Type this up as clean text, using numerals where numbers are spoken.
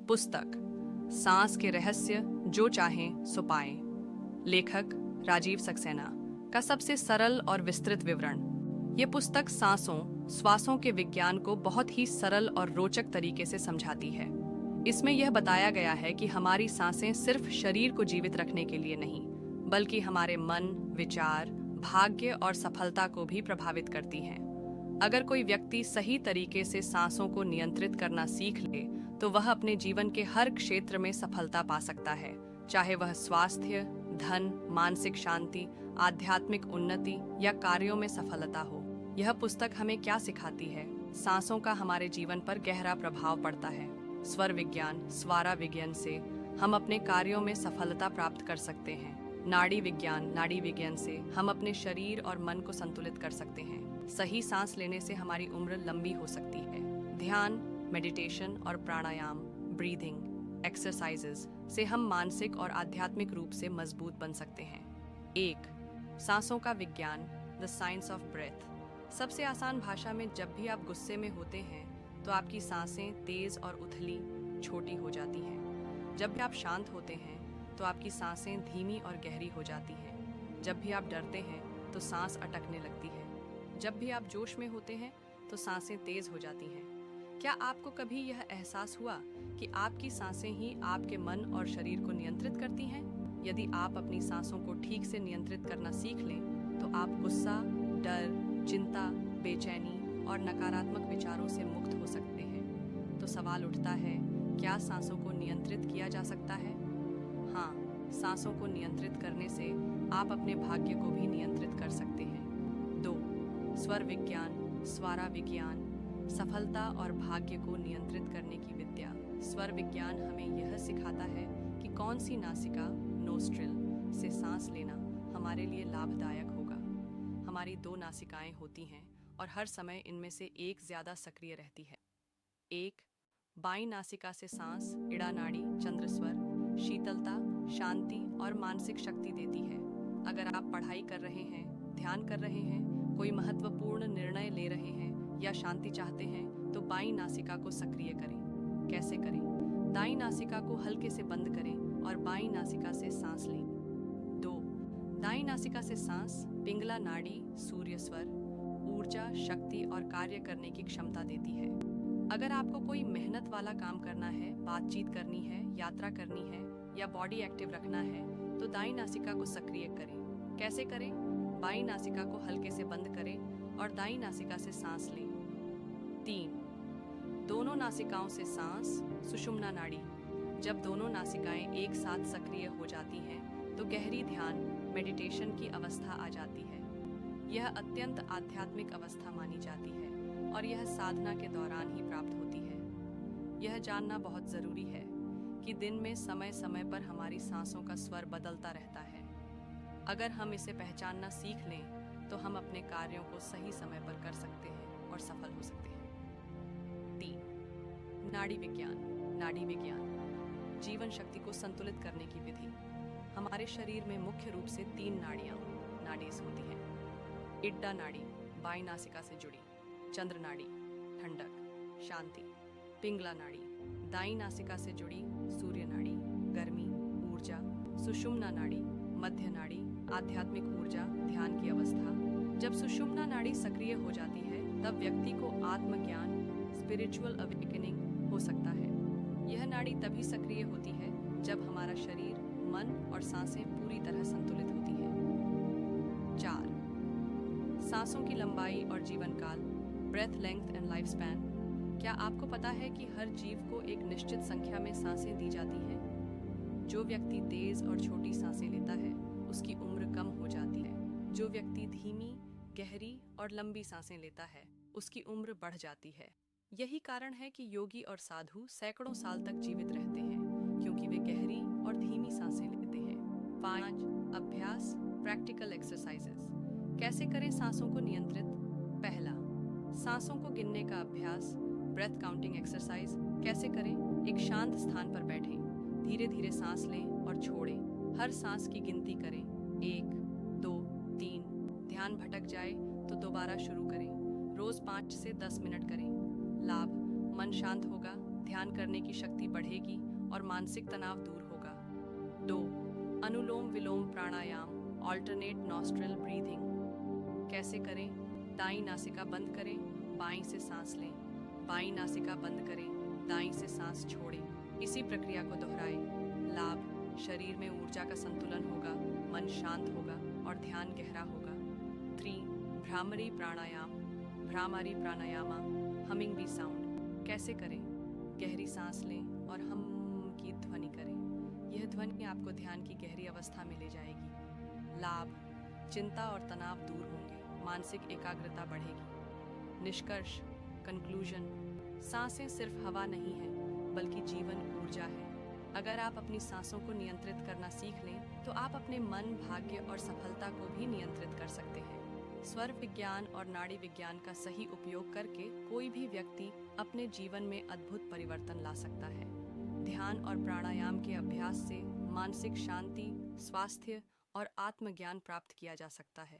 पुस्तक सांस के रहस्य जो चाहें सो पाएं। लेखक राजीव सक्सेना का सबसे सरल और विस्तृत विवरण। ये पुस्तक श्वासों के विज्ञान को बहुत ही सरल और रोचक तरीके से समझाती है। इसमें यह बताया गया है कि हमारी सांसें सिर्फ शरीर को जीवित रखने के लिए नहीं, बल्कि हमारे मन, विचार, भाग्य और सफलता को भी प्रभावित करती हैं। अगर कोई व्यक्ति सही तरीके से सांसों को नियंत्रित करना सीख ले, तो वह अपने जीवन के हर क्षेत्र में सफलता पा सकता है, चाहे वह स्वास्थ्य, धन, मानसिक शांति, आध्यात्मिक उन्नति या कार्यों में सफलता हो। यह पुस्तक हमें क्या सिखाती है? सांसों का हमारे जीवन पर गहरा प्रभाव पड़ता है। स्वर विज्ञान, स्वारा विज्ञान से हम अपने कार्यों में सफलता प्राप्त कर सकते हैं। नाड़ी विज्ञान से हम अपने शरीर और मन को संतुलित कर सकते हैं। सही सांस लेने से हमारी उम्र लंबी हो सकती है। ध्यान, मेडिटेशन और प्राणायाम, ब्रीदिंग एक्सरसाइजेस से हम मानसिक और आध्यात्मिक रूप से मजबूत बन सकते हैं। 1. सांसों का विज्ञान, द साइंस ऑफ ब्रेथ। सबसे आसान भाषा में, जब भी आप गुस्से में होते हैं तो आपकी सांसें तेज और उथली छोटी हो जाती हैं। जब भी आप शांत होते हैं तो आपकी सांसें धीमी और गहरी हो जाती हैं। जब भी आप डरते हैं तो सांस अटकने लगती है। जब भी आप जोश में होते हैं तो सांसें तेज हो जाती हैं। क्या आपको कभी यह एहसास हुआ कि आपकी सांसें ही आपके मन और शरीर को नियंत्रित करती हैं? यदि आप अपनी सांसों को ठीक से नियंत्रित करना सीख लें, तो आप गुस्सा, डर, चिंता, बेचैनी और नकारात्मक विचारों से मुक्त हो सकते हैं। तो सवाल उठता है, क्या सांसों को नियंत्रित किया जा सकता है? हाँ, सांसों को नियंत्रित करने से आप अपने भाग्य को भी नियंत्रित कर सकते हैं। 2. स्वर विज्ञान, स्वारा विज्ञान, सफलता और भाग्य को नियंत्रित करने की विद्या। स्वर विज्ञान हमें यह सिखाता है कि कौन सी नासिका, नोस्ट्रिल, से सांस लेना हमारे लिए लाभदायक होगा। हमारी 2 नासिकाएं होती हैं और हर समय इनमें से एक ज्यादा सक्रिय रहती है। 1. बाईं नासिका से सांस इड़ा नाड़ी, चंद्रस्वर, शीतलता, शांति और मानसिक शक्ति देती है। अगर आप पढ़ाई कर रहे हैं, ध्यान कर रहे हैं, कोई महत्वपूर्ण निर्णय ले रहे हैं या शांति चाहते हैं, तो बाईं नासिका को सक्रिय करें। कैसे करें? दाईं नासिका को हल्के से बंद करें और बाईं नासिका से सांस लें। 2. दाईं नासिका से सांस पिंगला नाड़ी, सूर्य स्वर, ऊर्जा, शक्ति और कार्य करने की क्षमता देती है। अगर आपको कोई मेहनत वाला काम करना है, बातचीत करनी है, यात्रा करनी है या बॉडी एक्टिव रखना है, तो दाईं नासिका को सक्रिय करें। कैसे करें? बाईं नासिका को हल्के से बंद करें और दाईं नासिका से सांस लें। 3. दोनों नासिकाओं से सांस सुषुम्ना नाड़ी। जब दोनों नासिकाएं एक साथ सक्रिय हो जाती हैं, तो गहरी ध्यान, मेडिटेशन की अवस्था आ जाती है। यह अत्यंत आध्यात्मिक अवस्था मानी जाती है और यह साधना के दौरान ही प्राप्त होती है। यह जानना बहुत जरूरी है कि दिन में समय समय पर हमारी सांसों का स्वर बदलता रहता है। अगर हम इसे पहचानना सीख लें, तो हम अपने कार्यों को सही समय पर कर सकते हैं और सफल हो सकते हैं। 3. नाड़ी विज्ञान, जीवन शक्ति को संतुलित करने की विधि। हमारे शरीर में मुख्य रूप से 3 नाड़ीज होती हैं। इड्डा नाड़ी बाईं नासिका से जुड़ी, चंद्र नाड़ी ठंडक, शांति, पिंगला नाड़ी दाईं नासिका से जुड़ी, सूर्य नाड़ी गर्मी, ऊर्जा, सुषुम्ना नाड़ी मध्य नाड़ी आध्यात्मिक ऊर्जा, ध्यान की अवस्था। जब सुषुम्ना नाड़ी सक्रिय हो जाती है, तब व्यक्ति को आत्मज्ञान, स्पिरिचुअल अवेकनिंग हो सकता है। यह नाड़ी तभी सक्रिय होती है जब हमारा शरीर, मन और सांसें पूरी तरह संतुलित होती हैं। 4. सांसों की लंबाई और जीवन काल, breadth length and life span. क्या आपको पता है कि हर जीव को एक निश्चित संख्या में सांसें दी जाती हैं? जो व्यक्ति तेज और छोटी सांसें लेता है, उसकी उम्र कम हो जाती है। जो व्यक्ति धीमी, गहरी और लंबी सांसें लेता है, उसकी उम्र बढ़ जाती है। यही कारण है कि योगी और साधु सैकड़ों साल तक जीवित रहते हैं, क्योंकि वे गहरी और धीमी सांसें लेते हैं। 5. अभ्यास, प्रैक्टिकल एक्सरसाइजेस। कैसे करें सांसों को नियंत्रित? पहला, सांसों को गिनने का अभ्यास, ब्रेथ काउंटिंग एक्सरसाइज। कैसे करें? एक शांत स्थान पर बैठें, धीरे धीरे सांस लें और छोड़ें। हर सांस की गिनती करें, 1, 2, 3। ध्यान भटक जाए तो दोबारा शुरू करें। रोज 5 से 10 मिनट करें। लाभ, मन शांत होगा, ध्यान करने की शक्ति बढ़ेगी, और मानसिक तनाव दूर होगा। 2. अनुलोम विलोम प्राणायाम, ऑल्टरनेट नॉस्ट्रल ब्रीथिंग। कैसे करें? दाईं नासिका बंद करें, बाईं से सांस लें। बाईं नासिका बंद करें, दाईं से सांस छोड़ें। इसी प्रक्रिया को दोहराएं। लाभ: शरीर में ऊर्जा का संतुलन होगा, मन शांत होगा और ध्यान गहरा होगा। 3. Bhramari pranayama, Bhramari pranayama, humming bee sound. कैसे करें? गहरी सांस लें और हम की ध्वनि करें। यह ध्वनि आपको ध्यान की गहरी अवस्था में ले जाएगी। लाभ: चिंता और तनाव दूर होंगे, मानसिक एकाग्रता बढ़ेगी। निष्कर्ष, कंक्लूजन: सांसें सिर्फ हवा नहीं है, बल्कि जीवन ऊर्जा है। अगर आप अपनी सांसों को नियंत्रित करना सीख लें, तो आप अपने मन, भाग्य और सफलता को भी नियंत्रित कर सकते हैं। स्वर विज्ञान और नाड़ी विज्ञान का सही उपयोग करके कोई भी व्यक्ति अपने जीवन में अद्भुत परिवर्तन ला सकता है। ध्यान और प्राणायाम के अभ्यास से मानसिक शांति, स्वास्थ्य और आत्मज्ञान प्राप्त किया जा सकता है।